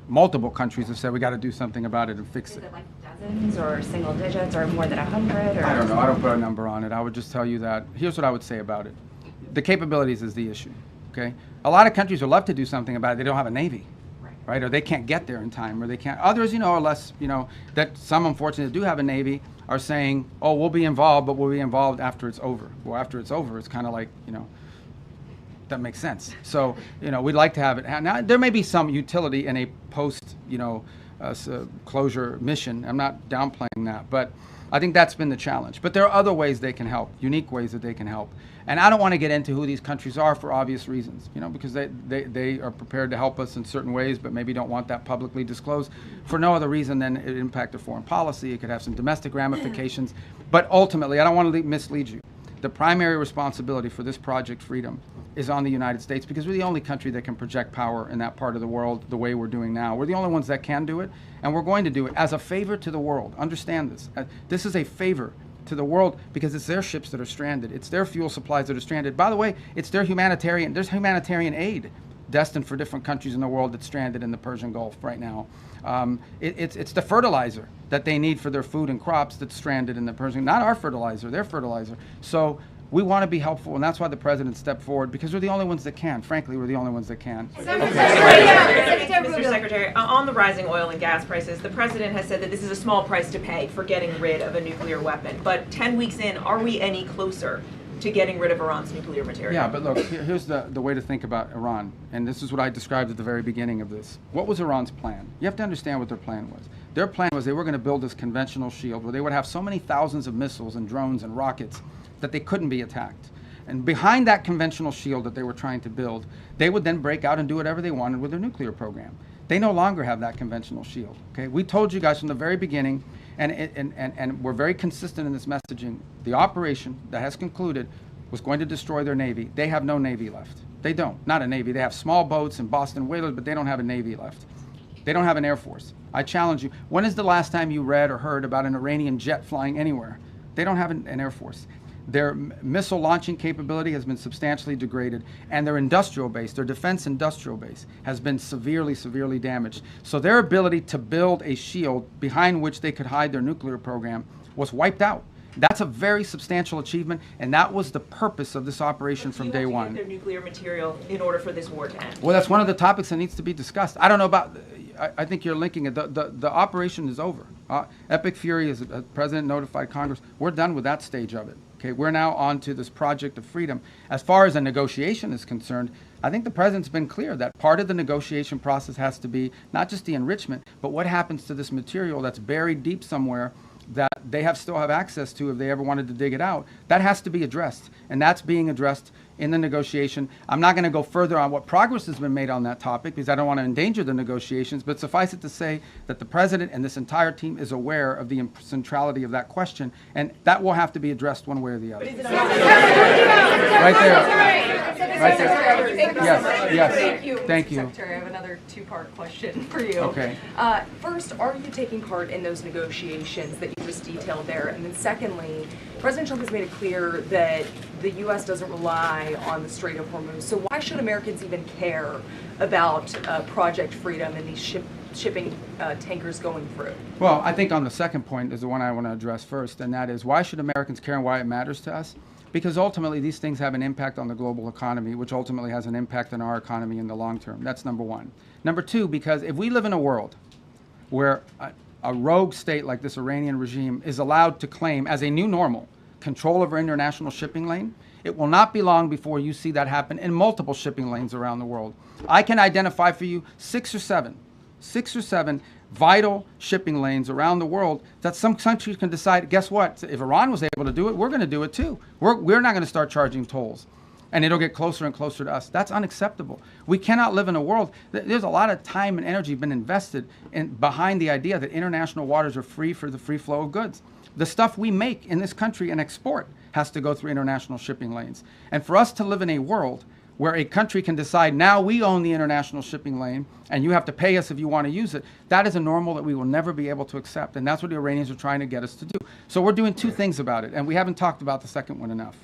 Speaker 1: multiple countries have said we got to do something about it and fix it.
Speaker 13: Is it like dozens or single digits or more than 100? Or?
Speaker 1: I don't know. I don't put a number on it. I would just tell you that here's what I would say about it. The capabilities is the issue. Okay, a lot of countries would love to do something about it. They don't have a navy, right? Or they can't get there in time, or they can't. Others, are less. That some unfortunately do have a navy are saying, oh, we'll be involved, but we'll be involved after it's over. Well, after it's over, it's kind of like that makes sense. So, we'd like to have it. Now, there may be some utility in a post, closure mission. I'm not downplaying that, but I think that's been the challenge. But there are other ways they can help, unique ways that they can help. And I don't want to get into who these countries are for obvious reasons, because they are prepared to help us in certain ways, but maybe don't want that publicly disclosed for no other reason than it impact their foreign policy. It could have some domestic ramifications. But ultimately, I don't want to mislead you. The primary responsibility for this Project Freedom is on the United States, because we're the only country that can project power in that part of the world the way we're doing now. We're the only ones that can do it, and we're going to do it as a favor to the world. Understand this. This is a favor to the world because it's their ships that are stranded. It's their fuel supplies that are stranded. By the way, it's there's humanitarian aid destined for different countries in the world that's stranded in the Persian Gulf right now. It's the fertilizer that they need for their food and crops that's stranded in the Persian, not our fertilizer, their fertilizer. So we want to be helpful, and that's why the president stepped forward, because we're the only ones that can. Frankly, we're the only ones that can.
Speaker 14: Mr. Secretary, on the rising oil and gas prices, the president has said that this is a small price to pay for getting rid of a nuclear weapon. But 10 weeks in, are we any closer to getting rid of Iran's nuclear material?
Speaker 1: Yeah, but look, here's the way to think about Iran, and this is what I described at the very beginning of this. What was Iran's plan? You have to understand what their plan was. Their plan was they were going to build this conventional shield where they would have so many thousands of missiles and drones and rockets that they couldn't be attacked. And behind that conventional shield that they were trying to build, they would then break out and do whatever they wanted with their nuclear program. They no longer have that conventional shield. Okay, we told you guys from the very beginning, And we're very consistent in this messaging. The operation that has concluded was going to destroy their Navy. They have no Navy left. They don't. Not a Navy. They have small boats and Boston whalers, but they don't have a Navy left. They don't have an Air Force. I challenge you. When is the last time you read or heard about an Iranian jet flying anywhere? They don't have an Air Force. Their missile launching capability has been substantially degraded, and their industrial base, their defense industrial base, has been severely, severely damaged. So their ability to build a shield behind which they could hide their nuclear program was wiped out. That's a very substantial achievement, and that was the purpose of this operation from day one.
Speaker 14: Their nuclear material in order for this war to end.
Speaker 1: Well, that's one of the topics that needs to be discussed. I don't know about, I think you're linking it. The operation is over. Epic Fury, as the President notified Congress, we're done with that stage of it. Okay, we're now on to this project of freedom. As far as a negotiation is concerned, I think the President's been clear that part of the negotiation process has to be not just the enrichment, but what happens to this material that's buried deep somewhere that they still have access to if they ever wanted to dig it out. That has to be addressed, and that's being addressed in the negotiation. I'm not going to go further on what progress has been made on that topic because I don't want to endanger the negotiations, but suffice it to say that the President and this entire team is aware of the centrality of that question, and that will have to be addressed one way or the other. Right there. Right there. Yes.
Speaker 11: Thank you.
Speaker 1: Thank you.
Speaker 11: Secretary, I have another two-part question for you.
Speaker 1: Okay.
Speaker 11: First, are you taking part in those negotiations that you just detailed there? And then secondly, President Trump has made it clear that the U.S. doesn't rely on the Strait of Hormuz. So why should Americans even care about Project Freedom and these shipping tankers going through?
Speaker 1: Well, I think on the second point is the one I want to address first, and that is why should Americans care and why it matters to us? Because ultimately these things have an impact on the global economy, which ultimately has an impact on our economy in the long term. That's number one. Number two, because if we live in a world where a rogue state like this Iranian regime is allowed to claim as a new normal control over international shipping lane, it will not be long before you see that happen in multiple shipping lanes around the world. I can identify for you six or seven vital shipping lanes around the world that some countries can decide, guess what, if Iran was able to do it, we're going to do it too. We're not going to start charging tolls. And it'll get closer and closer to us. That's unacceptable. We cannot live in a world, there's a lot of time and energy been invested behind the idea that international waters are free for the free flow of goods. The stuff we make in this country and export has to go through international shipping lanes. And for us to live in a world where a country can decide, now we own the international shipping lane and you have to pay us if you want to use it, that is a normal that we will never be able to accept. And that's what the Iranians are trying to get us to do. So we're doing two things about it, and we haven't talked about the second one enough.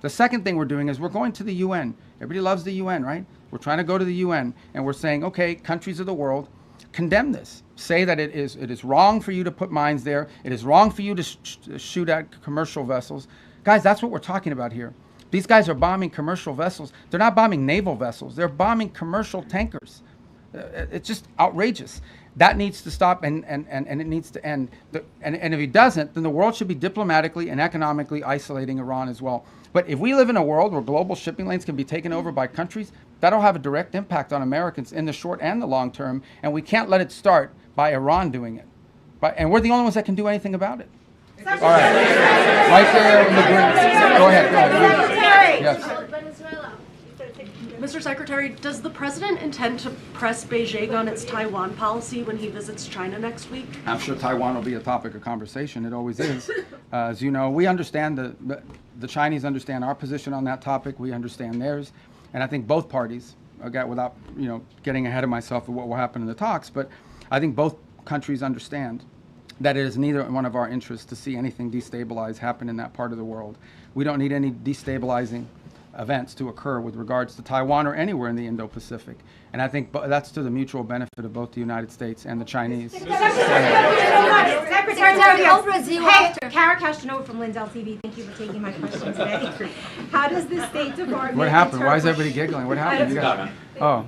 Speaker 1: The second thing we're doing is we're going to the UN. Everybody loves the UN, right? We're trying to go to the UN, and we're saying, okay, countries of the world, condemn this. Say that it is wrong for you to put mines there. It is wrong for you to shoot at commercial vessels. Guys, that's what we're talking about here. These guys are bombing commercial vessels. They're not bombing naval vessels. They're bombing commercial tankers. It's just outrageous. That needs to stop, and it needs to end. And if it doesn't, then the world should be diplomatically and economically isolating Iran as well. But if we live in a world where global shipping lanes can be taken over by countries, that'll have a direct impact on Americans in the short and the long term, and we can't let it start by Iran doing it. And we're the only ones that can do anything about it. All right. Right there in the green. Go ahead. Yes.
Speaker 15: Mr. Secretary, does the President intend to press Beijing on its Taiwan policy when he visits China next week?
Speaker 1: I'm sure Taiwan will be a topic of conversation. It always is. As you know, we understand the Chinese understand our position on that topic. We understand theirs. And I think both parties, without getting ahead of myself of what will happen in the talks, but I think both countries understand that it is neither one of our interests to see anything destabilize happen in that part of the world. We don't need any destabilizing events to occur with regards to Taiwan or anywhere in the Indo-Pacific. And I think that's to the mutual benefit of both the United States and the Chinese.
Speaker 16: Secretary Rubio. Hey, Kara Castanova from Lindell TV. Thank you for taking my question today. How does the State Department...
Speaker 1: What happened? Why is everybody giggling? What happened? You guys... Oh.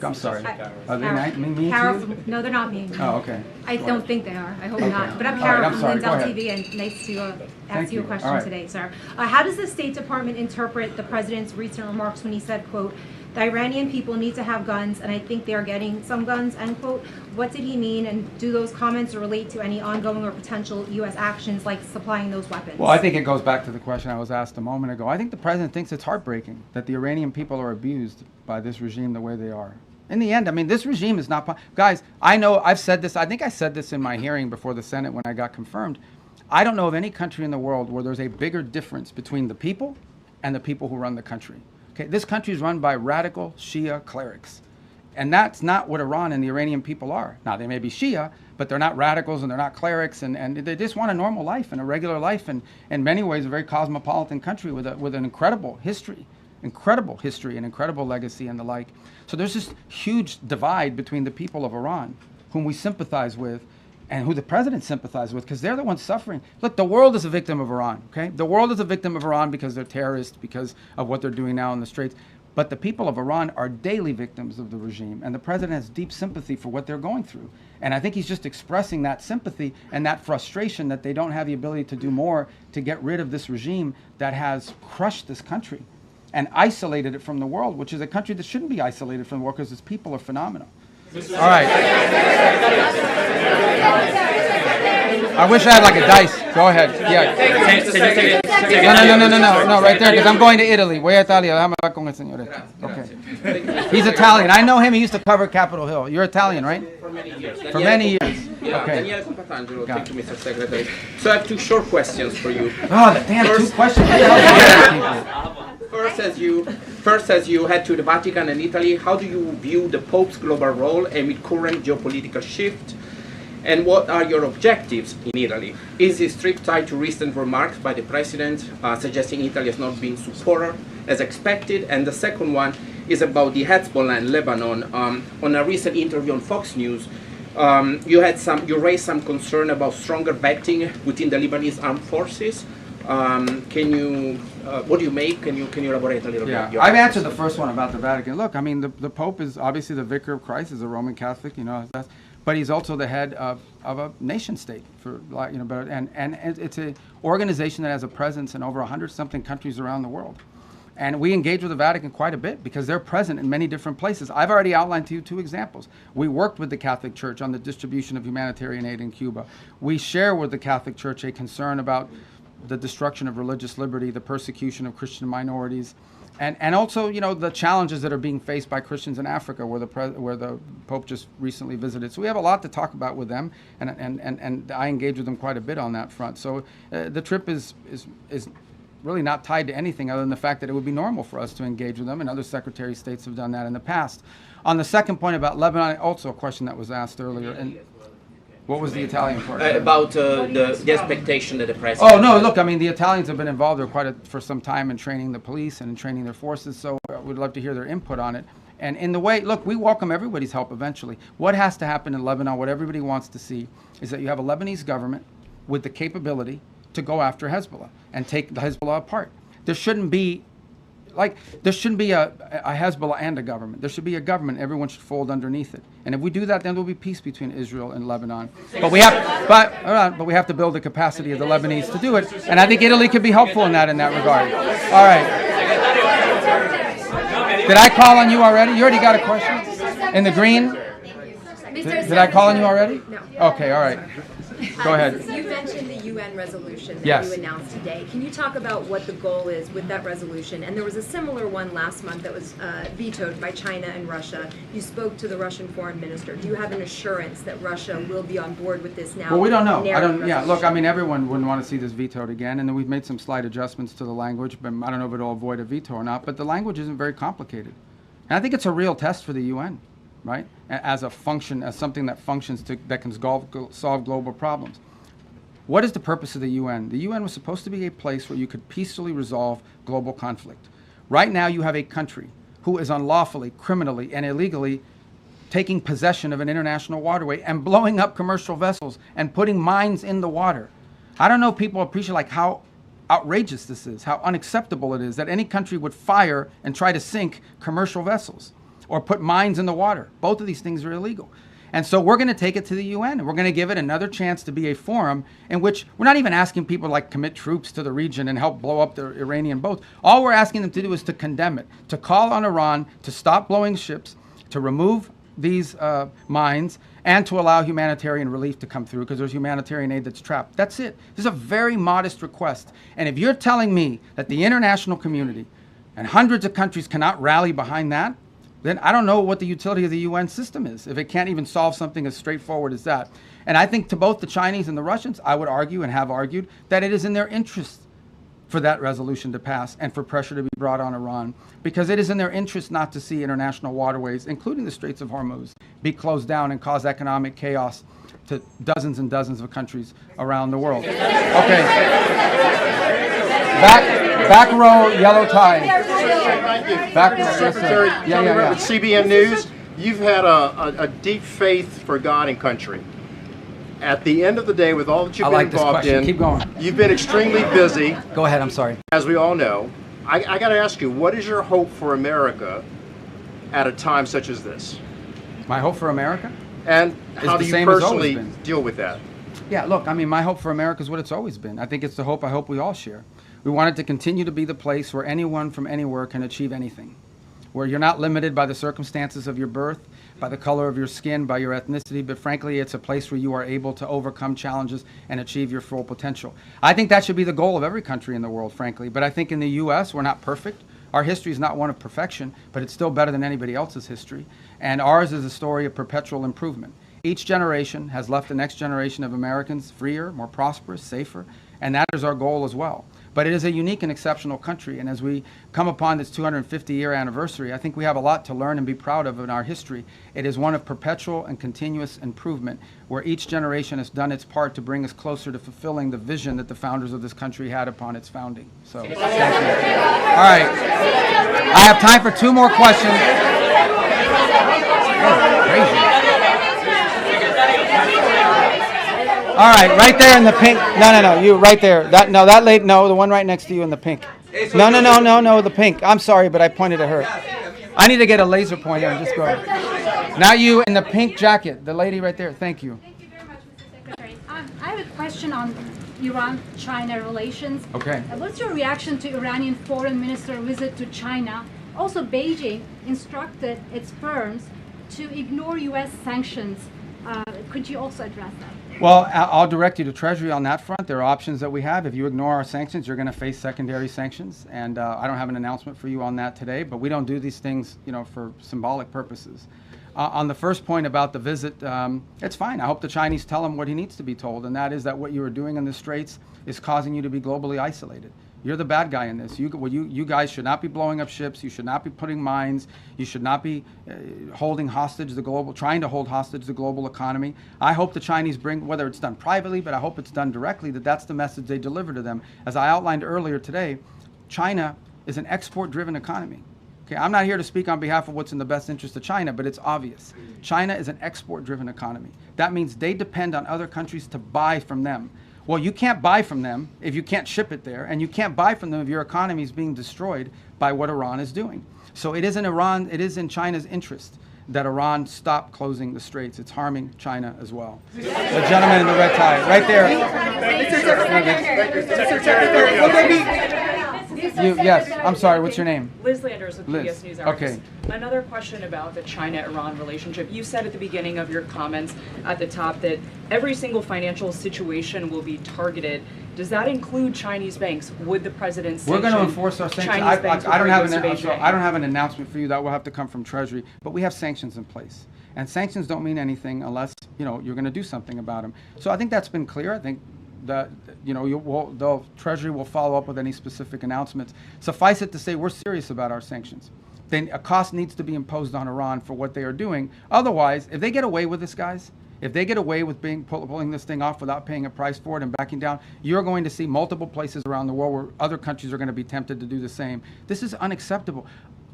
Speaker 1: I'm sorry. Are they mean to you?
Speaker 16: No, they're not mean.
Speaker 1: Oh, okay.
Speaker 16: I don't think they are. I hope not. But I'm Kara from Lindell TV, and nice to ask you a question today, sir. How does the State Department interpret the President's recent remarks when he said, quote, the Iranian people need to have guns, and I think they are getting some guns, end quote. What did he mean, and do those comments relate to any ongoing or potential U.S. actions like supplying those weapons?
Speaker 1: Well, I think it goes back to the question I was asked a moment ago. I think the President thinks it's heartbreaking that the Iranian people are abused by this regime the way they are. In the end, I mean, this regime is not, guys, I know, I've said this, I think I said this in my hearing before the Senate when I got confirmed. I don't know of any country in the world where there's a bigger difference between the people and the people who run the country. Okay, this country is run by radical Shia clerics. And that's not what Iran and the Iranian people are. Now, they may be Shia, but they're not radicals and they're not clerics, and they just want a normal life and a regular life, and in many ways a very cosmopolitan country with an incredible history and incredible legacy and the like. So there's this huge divide between the people of Iran, whom we sympathize with, and who the president sympathizes with, because they're the ones suffering. Look, the world is a victim of Iran, okay? The world is a victim of Iran because they're terrorists, because of what they're doing now in the Straits. But the people of Iran are daily victims of the regime, and the president has deep sympathy for what they're going through. And I think he's just expressing that sympathy and that frustration that they don't have the ability to do more to get rid of this regime that has crushed this country and isolated it from the world, which is a country that shouldn't be isolated from the world because its people are phenomenal. All right. I wish I had like a dice. Go ahead. Yeah. No, right there, because I'm going to Italy. Voy a Italia. Déjame hablar con el señor. Okay. He's Italian. I know him. He used to cover Capitol Hill. You're Italian, right?
Speaker 17: For many years.
Speaker 1: For many years.
Speaker 17: Yeah,
Speaker 1: Okay.
Speaker 17: Daniele Compatangelo, thank you, Mr. Secretary. So I have two short questions for you.
Speaker 1: Oh, damn, two questions.
Speaker 17: First, as you head to the Vatican and Italy, how do you view the Pope's global role amid current geopolitical shift? And what are your objectives in Italy? Is this trip tied to recent remarks by the President suggesting Italy has not been supported as expected? And the second one is about the Hezbollah in Lebanon. On a recent interview on Fox News, you raised some concern about stronger vetting within the Lebanese armed forces. What do you make? Can you elaborate a little bit?
Speaker 1: Yeah, I've answered the first one about the Vatican. Look, I mean, the Pope is obviously the vicar of Christ, is a Roman Catholic, but he's also the head of a nation state, and it's an organization that has a presence in over 100-something countries around the world. And we engage with the Vatican quite a bit because they're present in many different places. I've already outlined to you two examples. We worked with the Catholic Church on the distribution of humanitarian aid in Cuba. We share with the Catholic Church a concern about the destruction of religious liberty, the persecution of Christian minorities, and also, the challenges that are being faced by Christians in Africa, where the Pope just recently visited. So we have a lot to talk about with them, and I engage with them quite a bit on that front. So the trip is really not tied to anything other than the fact that it would be normal for us to engage with them, and other Secretary of States have done that in the past. On the second point about Lebanon, also a question that was asked earlier. And what was the Italian part?
Speaker 17: About the expectation that the President...
Speaker 1: Oh, no, look, I mean, the Italians have been involved for some time in training the police and in training their forces, so we'd love to hear their input on it. And in the way, look, we welcome everybody's help eventually. What has to happen in Lebanon, what everybody wants to see, is that you have a Lebanese government with the capability to go after Hezbollah and take the Hezbollah apart. There shouldn't be a Hezbollah and a government. There should be a government. Everyone should fold underneath it. And if we do that, then there will be peace between Israel and Lebanon. But we have to build the capacity of the Lebanese to do it. And I think Italy could be helpful in that regard. All right. Did I call on you already? You already got a question? In the green? Did I call on you already?
Speaker 18: No.
Speaker 1: Okay, all right. Go ahead.
Speaker 18: You mentioned the UN resolution that
Speaker 1: Yes.
Speaker 18: you announced today. Can you talk about what the goal is with that resolution? And there was a similar one last month that was vetoed by China and Russia. You spoke to the Russian foreign minister. Do you have an assurance that Russia will be on board with this now?
Speaker 1: Well, we don't know.
Speaker 18: Yeah,
Speaker 1: look, I mean, everyone wouldn't want to see this vetoed again, and then we've made some slight adjustments to the language, but I don't know if it'll avoid a veto or not, but the language isn't very complicated. And I think it's a real test for the UN, right? As something that functions that can solve global problems. What is the purpose of the UN? The UN was supposed to be a place where you could peacefully resolve global conflict. Right now you have a country who is unlawfully, criminally, and illegally taking possession of an international waterway and blowing up commercial vessels and putting mines in the water. I don't know if people appreciate how outrageous this is, how unacceptable it is that any country would fire and try to sink commercial vessels or put mines in the water. Both of these things are illegal. And so we're going to take it to the UN, and we're going to give it another chance to be a forum in which we're not even asking people to commit troops to the region and help blow up the Iranian boats. All we're asking them to do is to condemn it, to call on Iran to stop blowing ships, to remove these mines, and to allow humanitarian relief to come through, because there's humanitarian aid that's trapped. That's it. This is a very modest request. And if you're telling me that the international community and hundreds of countries cannot rally behind that, then I don't know what the utility of the UN system is if it can't even solve something as straightforward as that. And I think to both the Chinese and the Russians, I would argue and have argued that it is in their interest for that resolution to pass and for pressure to be brought on Iran, because it is in their interest not to see international waterways, including the Straits of Hormuz, be closed down and cause economic chaos to dozens and dozens of countries around the world. Okay. Back row, yellow tie. Back row,
Speaker 19: Secretary,
Speaker 1: yeah.
Speaker 19: with CBN News, you've had a deep faith for God and country. At the end of the day, with all that you've been involved in,
Speaker 1: keep going.
Speaker 19: You've been extremely busy.
Speaker 1: Go ahead, I'm sorry.
Speaker 19: As we all know, I got to ask you, what is your hope for America at a time such as this?
Speaker 1: My hope for America?
Speaker 19: And how do you personally
Speaker 1: been.
Speaker 19: deal with that?
Speaker 1: Yeah, look, I mean, my hope for America is what it's always been. I think it's the hope I hope we all share. We want it to continue to be the place where anyone from anywhere can achieve anything, where you're not limited by the circumstances of your birth, by the color of your skin, by your ethnicity, but frankly, it's a place where you are able to overcome challenges and achieve your full potential. I think that should be the goal of every country in the world, frankly, but I think in the U.S., we're not perfect. Our history is not one of perfection, but it's still better than anybody else's history, and ours is a story of perpetual improvement. Each generation has left the next generation of Americans freer, more prosperous, safer, and that is our goal as well. But it is a unique and exceptional country, and as we come upon this 250-year anniversary, I think we have a lot to learn and be proud of in our history. It is one of perpetual and continuous improvement, where each generation has done its part to bring us closer to fulfilling the vision that the founders of this country had upon its founding. So, thank you. All right. I have time for 2 more questions. Crazy. All right, right there in the pink. No, you right there. That lady, no, the one right next to you in the pink. No, the pink. I'm sorry, but I pointed at her. I need to get a laser pointer and just go. Now you in the pink jacket, the lady right there. Thank you.
Speaker 10: Thank you very much, Mr. Secretary. I have a question on Iran-China relations.
Speaker 1: Okay.
Speaker 10: What's your reaction to Iranian foreign minister visit to China? Also, Beijing instructed its firms to ignore U.S. sanctions. Could you also address that?
Speaker 1: Well, I'll direct you to Treasury on that front. There are options that we have. If you ignore our sanctions, you're going to face secondary sanctions. And I don't have an announcement for you on that today, but we don't do these things, for symbolic purposes. On the first point about the visit, it's fine. I hope the Chinese tell him what he needs to be told, and that is that what you are doing in the Straits is causing you to be globally isolated. You're the bad guy in this. You guys should not be blowing up ships. You should not be putting mines. You should not be trying to hold hostage the global economy. I hope the Chinese bring, whether it's done privately, but I hope it's done directly, that's the message they deliver to them. As I outlined earlier today, China is an export-driven economy. Okay, I'm not here to speak on behalf of what's in the best interest of China, but it's obvious. China is an export-driven economy. That means they depend on other countries to buy from them. Well, you can't buy from them if you can't ship it there, and you can't buy from them if your economy is being destroyed by what Iran is doing. So it is in China's interest that Iran stop closing the straits. It's harming China as well. The gentleman in the red tie, right there. Yes, I'm sorry, what's your name?
Speaker 20: Liz Landers with PBS News Hour.
Speaker 1: Okay.
Speaker 20: Another question about the China-Iran relationship. You said at the beginning of your comments at the top that every single financial situation will be targeted. Does that include Chinese banks? Would the president sanction
Speaker 1: We're going to enforce our sanctions. I don't have an announcement for you. That will have to come from Treasury. But we have sanctions in place. And sanctions don't mean anything unless, you're going to do something about them. So I think that's been clear. I think that, the Treasury will follow up with any specific announcements. Suffice it to say, we're serious about our sanctions. Then a cost needs to be imposed on Iran for what they are doing. Otherwise, if they get away with this, guys, if they get away with pulling this thing off without paying a price for it and backing down, you're going to see multiple places around the world where other countries are going to be tempted to do the same. This is unacceptable.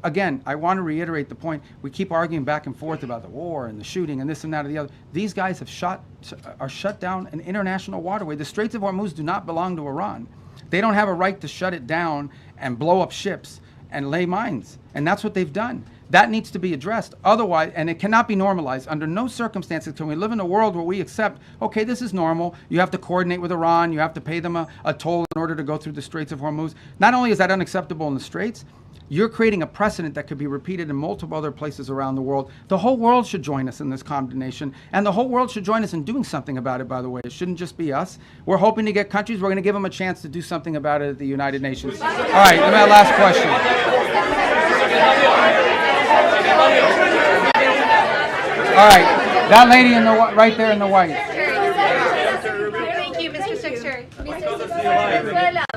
Speaker 1: Again, I want to reiterate the point. We keep arguing back and forth about the war and the shooting and this and that and the other. These guys are shut down an international waterway. The Straits of Hormuz do not belong to Iran. They don't have a right to shut it down and blow up ships and lay mines. And that's what they've done. That needs to be addressed. Otherwise, and it cannot be normalized. Under no circumstances can we live in a world where we accept, okay, this is normal. You have to coordinate with Iran. You have to pay them a toll in order to go through the Straits of Hormuz. Not only is that unacceptable in the Straits, you're creating a precedent that could be repeated in multiple other places around the world. The whole world should join us in this condemnation, and the whole world should join us in doing something about it, by the way. It shouldn't just be us. We're hoping to get countries. We're going to give them a chance to do something about it at the United Nations. All right, my last question. All right, that lady in the right there in the white.
Speaker 10: Thank you, Mr. Secretary.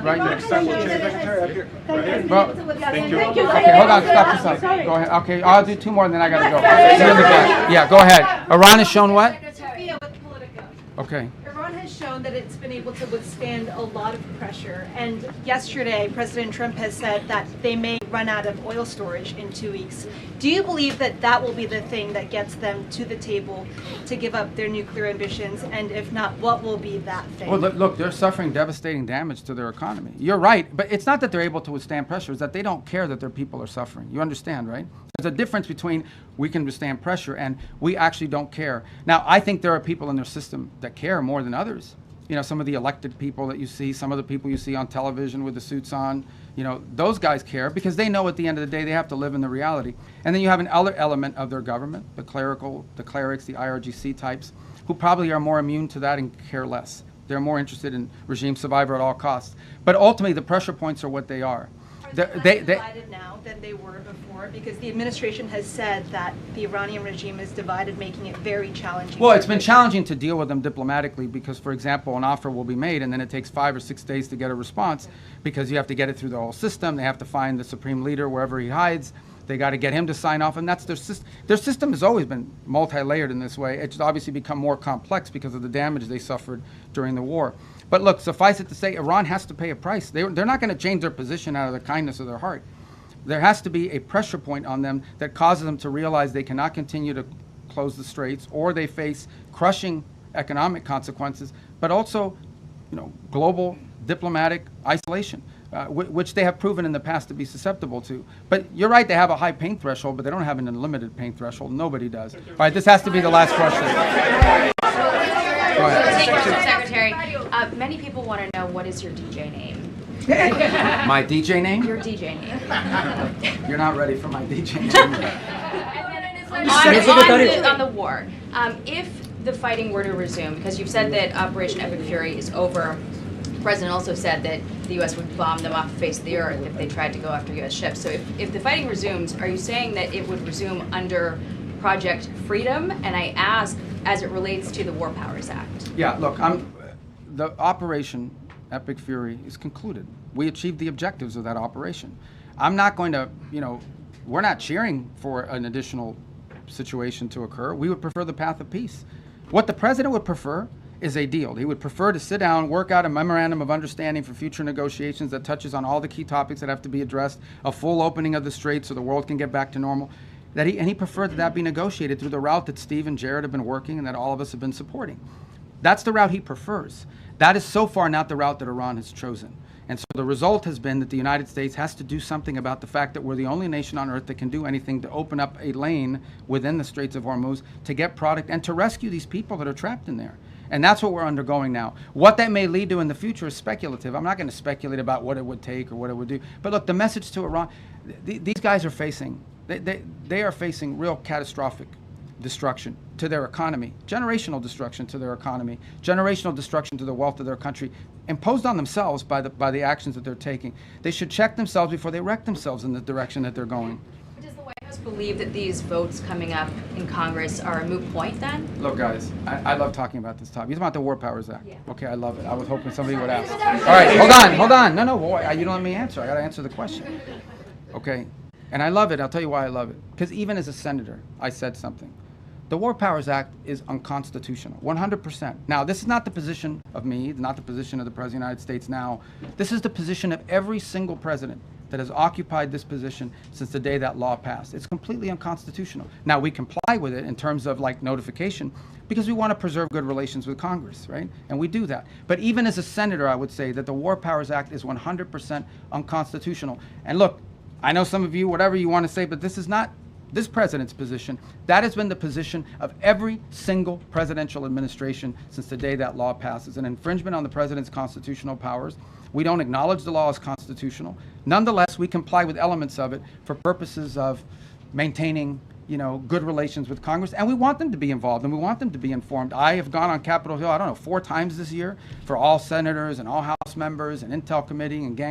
Speaker 1: Right next.
Speaker 10: Thank you.
Speaker 1: Well,
Speaker 10: Thank you.
Speaker 1: okay, hold on, stop this up. Go ahead. Okay, I'll do two more and then I gotta go. See you in the back. Yeah, go ahead. Iran has shown what? Okay.
Speaker 15: Iran has shown that it's been able to withstand a lot of pressure. And yesterday, President Trump has said that they may run out of oil storage in 2 weeks. Do you believe that that will be the thing that gets them to the table to give up their nuclear ambitions? And if not, what will be that thing?
Speaker 1: Well, look, they're suffering devastating damage to their economy. You're right, but it's not that they're able to withstand pressure, it's that they don't care that their people are suffering. You understand, right? There's a difference between we can withstand pressure and we actually don't care. Now, I think there are people in their system that care more than others. You know, some of the elected people that you see, some of the people you see on television with the suits on, you know, those guys care because they know at the end of the day they have to live in the reality. And then you have another element of their government, the clerics, the IRGC types, who probably are more immune to that and care less. They're more interested in regime survival at all costs. But ultimately, the pressure points are what they are.
Speaker 15: They divided now than they were before because the administration has said that the Iranian regime is divided, making it very challenging.
Speaker 1: Well, it's been challenging to deal with them diplomatically because, for example, an offer will be made and then it takes 5 or 6 days to get a response because you have to get it through the whole system. They have to find the supreme leader wherever he hides. They got to get him to sign off, and that's their system. Their system has always been multi-layered in this way. It's obviously become more complex because of the damage they suffered during the war. But look, suffice it to say, Iran has to pay a price. They're not going to change their position out of the kindness of their heart. There has to be a pressure point on them that causes them to realize they cannot continue to close the straits, or they face crushing economic consequences, but also, you know, global diplomatic isolation, which they have proven in the past to be susceptible to. But you're right, they have a high pain threshold, but they don't have an unlimited pain threshold. Nobody does. All right, this has to be the last question. Go ahead.
Speaker 18: Mr. Secretary, many people want to know what is your DJ name?
Speaker 1: My DJ name?
Speaker 18: Your DJ name.
Speaker 1: You're not ready for my DJ name.
Speaker 18: On the war, if the fighting were to resume, because you've said that Operation Epic Fury is over, the President also said that the U.S. would bomb them off the face of the earth if they tried to go after U.S. ships. So if the fighting resumes, are you saying that it would resume under Project Freedom? And I ask, as it relates to the War Powers Act.
Speaker 1: Yeah, look, the Operation Epic Fury is concluded. We achieved the objectives of that operation. I'm not going to, you know, we're not cheering for an additional situation to occur. We would prefer the path of peace. What the President would prefer is a deal. He would prefer to sit down, work out a memorandum of understanding for future negotiations that touches on all the key topics that have to be addressed, a full opening of the strait so the world can get back to normal. And he preferred that be negotiated through the route that Steve and Jared have been working and that all of us have been supporting. That's the route he prefers. That is so far not the route that Iran has chosen. And so the result has been that the United States has to do something about the fact that we're the only nation on earth that can do anything to open up a lane within the Straits of Hormuz to get product and to rescue these people that are trapped in there. And that's what we're undergoing now. What that may lead to in the future is speculative. I'm not going to speculate about what it would take or what it would do. But look, the message to Iran, these guys are facing, they are facing real catastrophic destruction to their economy, generational destruction to their economy, generational destruction to the wealth of their country, imposed on themselves by the actions that they're taking. They should check themselves before they wreck themselves in the direction that they're going.
Speaker 18: Does the White House believe that these votes coming up in Congress are a moot point then?
Speaker 1: Look, guys, I love talking about this topic. It's about the War Powers Act. Yeah. Okay, I love it. I was hoping somebody would ask. All right, hold on. No, boy, you don't let me answer. I got to answer the question. Okay, and I love it. I'll tell you why I love it. Because even as a senator, I said something. The War Powers Act is unconstitutional, 100%. Now, this is not the position of me, not the position of the President of the United States now. This is the position of every single president that has occupied this position since the day that law passed. It's completely unconstitutional. Now, we comply with it in terms of like notification because we want to preserve good relations with Congress, right? And we do that. But even as a senator, I would say that the War Powers Act is 100% unconstitutional. And look, I know some of you, whatever you want to say, but this is not this president's position. That has been the position of every single presidential administration since the day that law passes. An infringement on the president's constitutional powers. We don't acknowledge the law as constitutional. Nonetheless, we comply with elements of it for purposes of maintaining, you know, good relations with Congress. And we want them to be involved and we want them to be informed. I have gone on Capitol Hill, 4 times this year for all senators and all House members and Intel Committee and gang